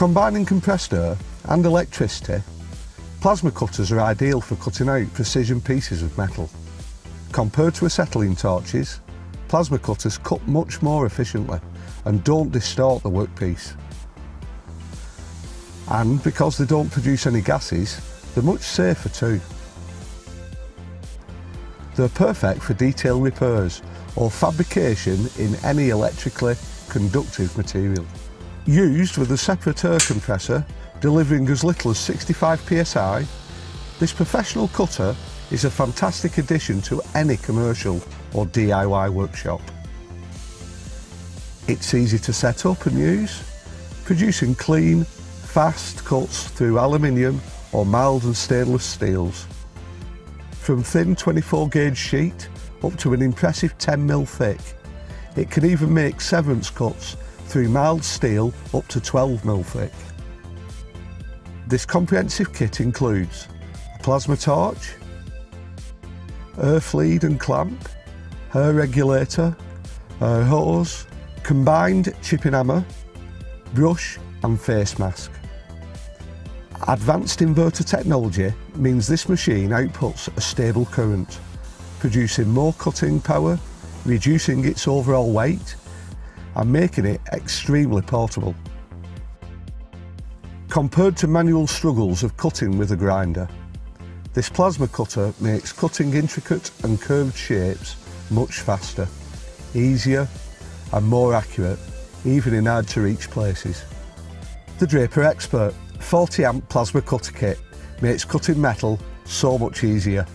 Combining compressed air and electricity, plasma cutters are ideal for cutting out precision pieces of metal. Compared to acetylene torches, plasma cutters cut much more efficiently and don't distort the workpiece. And because they don't produce any gases, they're much safer too. They're perfect for detail repairs or fabrication in any electrically conductive material. Used with a separate air compressor delivering as little as 65 psi, this professional cutter is a fantastic addition to any commercial or DIY workshop. It's easy to set up and use, producing clean, fast cuts through aluminium or mild and stainless steels. From thin 24 gauge sheet up to an impressive 10mm thick, it can even make severance cuts through mild steel up to 12mm thick. This comprehensive kit includes a plasma torch, earth lead and clamp, air regulator, air hose, combined chipping hammer, brush and face mask. Advanced inverter technology means this machine outputs a stable current, producing more cutting power, reducing its overall weight and making it extremely portable. Compared to manual struggles of cutting with a grinder, this plasma cutter makes cutting intricate and curved shapes much faster, easier and more accurate, even in hard to reach places. The Draper Expert 40 amp plasma cutter kit makes cutting metal so much easier.